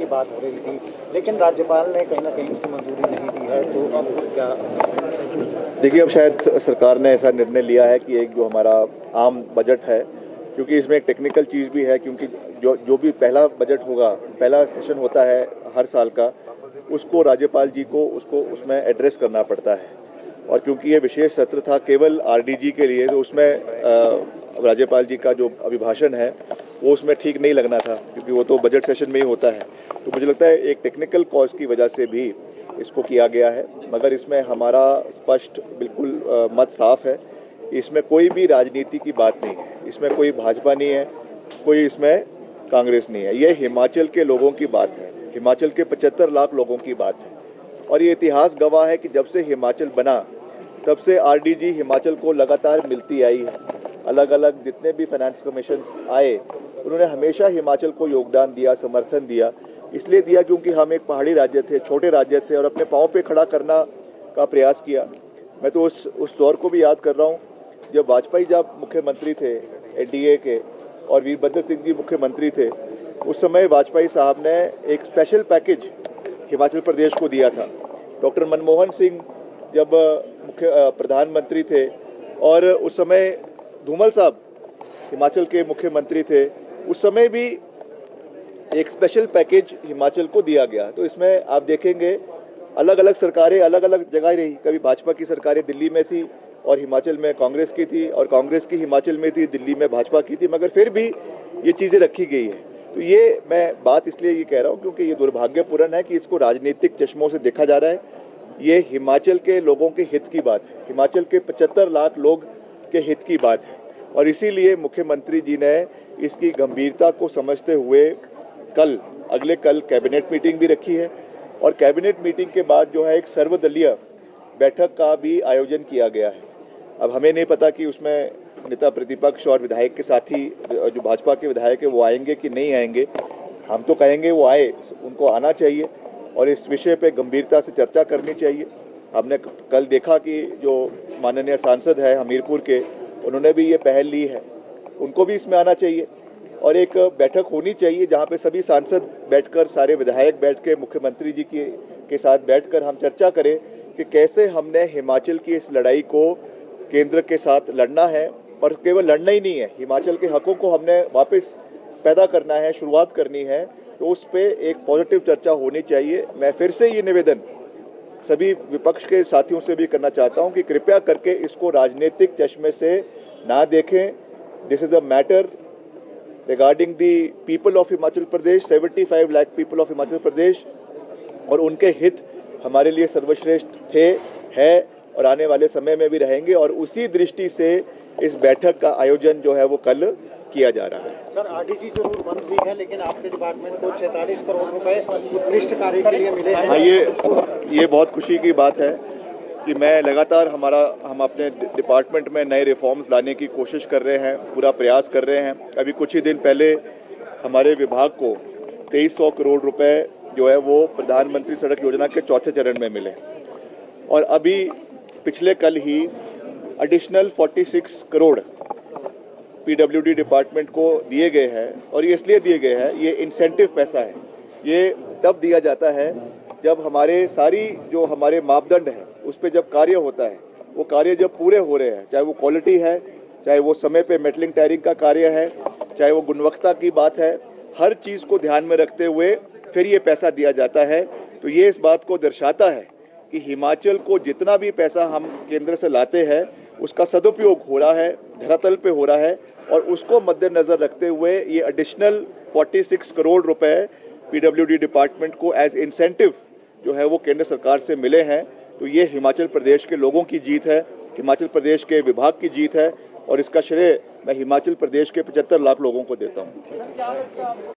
की बात हो रही थी, लेकिन राज्यपाल ने कहीं ना कहीं उसकी मंजूरी नहीं दी है, तो अब क्या? देखिए, अब शायद सरकार ने ऐसा निर्णय लिया है कि एक जो हमारा आम बजट है, क्योंकि इसमें एक टेक्निकल चीज़ भी है, क्योंकि जो भी पहला बजट होगा, पहला सेशन होता है हर साल का, उसको राज्यपाल जी को उसमें एड्रेस करना पड़ता है। और क्योंकि ये विशेष सत्र था केवल आरडीजी के लिए, तो उसमें राज्यपाल जी का जो अभिभाषण है वो उसमें ठीक नहीं लगना था, क्योंकि वो तो बजट सेशन में ही होता है। तो मुझे लगता है एक टेक्निकल कॉज की वजह से भी इसको किया गया है, मगर इसमें हमारा स्पष्ट बिल्कुल मत साफ है। इसमें कोई भी राजनीति की बात नहीं है, इसमें कोई भाजपा नहीं है, कोई इसमें कांग्रेस नहीं है। ये हिमाचल के लोगों की बात है, हिमाचल के 75 लाख लोगों की बात है। और ये इतिहास गवाह है कि जब से हिमाचल बना तब से आरडीजी हिमाचल को लगातार मिलती आई है। अलग अलग जितने भी फाइनेंस कमीशन आए, उन्होंने हमेशा हिमाचल को योगदान दिया, समर्थन दिया। इसलिए दिया क्योंकि हम एक पहाड़ी राज्य थे, छोटे राज्य थे, और अपने पाँव पे खड़ा करना का प्रयास किया। मैं तो उस दौर को भी याद कर रहा हूँ जब वाजपेयी जब मुख्यमंत्री थे एनडीए के, और वीरभद्र सिंह जी मुख्यमंत्री थे। उस समय वाजपेयी साहब ने एक स्पेशल पैकेज हिमाचल प्रदेश को दिया था। डॉक्टर मनमोहन सिंह जब मुख्य प्रधानमंत्री थे, और उस समय धूमल साहब हिमाचल के मुख्यमंत्री थे, उस समय भी एक स्पेशल पैकेज हिमाचल को दिया गया। तो इसमें आप देखेंगे अलग अलग सरकारें अलग अलग जगह रही। कभी भाजपा की सरकारें दिल्ली में थी और हिमाचल में कांग्रेस की थी, और कांग्रेस की हिमाचल में थी, दिल्ली में भाजपा की थी, मगर फिर भी ये चीज़ें रखी गई है। तो ये मैं बात इसलिए ये कह रहा हूँ क्योंकि ये दुर्भाग्यपूर्ण है कि इसको राजनीतिक चश्मों से देखा जा रहा है। ये हिमाचल के लोगों के हित की बात है, हिमाचल के 75 लाख लोग के हित की बात है, और इसीलिए मुख्यमंत्री जी ने इसकी गंभीरता को समझते हुए अगले कल कैबिनेट मीटिंग भी रखी है, और कैबिनेट मीटिंग के बाद जो है एक सर्वदलीय बैठक का भी आयोजन किया गया है। अब हमें नहीं पता कि उसमें नेता प्रतिपक्ष और विधायक के साथी जो भाजपा के विधायक है वो आएंगे कि नहीं आएंगे। हम तो कहेंगे वो आए, उनको आना चाहिए और इस विषय पे गंभीरता से चर्चा करनी चाहिए। हमने कल देखा कि जो माननीय सांसद है हमीरपुर के, उन्होंने भी ये पहल ली है, उनको भी इसमें आना चाहिए। और एक बैठक होनी चाहिए जहाँ पे सभी सांसद बैठकर, सारे विधायक बैठ के मुख्यमंत्री जी के साथ बैठकर हम चर्चा करें कि कैसे हमने हिमाचल की इस लड़ाई को केंद्र के साथ लड़ना है। और केवल लड़ना ही नहीं है, हिमाचल के हकों को हमने वापस पैदा करना है, शुरुआत करनी है। तो उस पर एक पॉजिटिव चर्चा होनी चाहिए। मैं फिर से ये निवेदन सभी विपक्ष के साथियों से भी करना चाहता हूँ कि कृपया करके इसको राजनीतिक चश्मे से ना देखें। This is a matter regarding the people of Himachal Pradesh, 75 lakh people of Himachal Pradesh, और उनके हित हमारे लिए सर्वश्रेष्ठ थे, है और आने वाले समय में भी रहेंगे। और उसी दृष्टि से इस बैठक का आयोजन जो है वो कल किया जा रहा है। सर, आरडीजी जरूर बंद सी है, लेकिन आपके डिपार्टमेंट को 46 करोड़ रुपए उत्कृष्ट कार्य के लिए मिले हैं। हाँ, ये बहुत खुशी की बात है कि मैं लगातार हम अपने डिपार्टमेंट में नए रिफॉर्म्स लाने की कोशिश कर रहे हैं, पूरा प्रयास कर रहे हैं। अभी कुछ ही दिन पहले हमारे विभाग को 2300 करोड़ रुपए जो है वो प्रधानमंत्री सड़क योजना के चौथे चरण में मिले, और अभी पिछले कल ही एडिशनल 46 करोड़ पीडब्ल्यूडी डिपार्टमेंट को दिए गए हैं। और ये इसलिए दिए गए हैं, ये इंसेंटिव पैसा है। ये तब दिया जाता है जब हमारे मापदंड हैं उस पर जब कार्य होता है, वो कार्य जब पूरे हो रहे हैं, चाहे वो क्वालिटी है, चाहे वो समय पे मेटलिंग टायरिंग का कार्य है, चाहे वो गुणवत्ता की बात है, हर चीज़ को ध्यान में रखते हुए फिर ये पैसा दिया जाता है। तो ये इस बात को दर्शाता है कि हिमाचल को जितना भी पैसा हम केंद्र से लाते हैं उसका सदुपयोग हो रहा है, धरातल पे हो रहा है, और उसको मद्देनज़र रखते हुए ये एडिशनल 46 करोड़ रुपए पीडब्ल्यूडी डिपार्टमेंट को एज इंसेंटिव जो है वो केंद्र सरकार से मिले हैं। तो ये हिमाचल प्रदेश के लोगों की जीत है, हिमाचल प्रदेश के विभाग की जीत है, और इसका श्रेय मैं हिमाचल प्रदेश के 75 लाख लोगों को देता हूँ।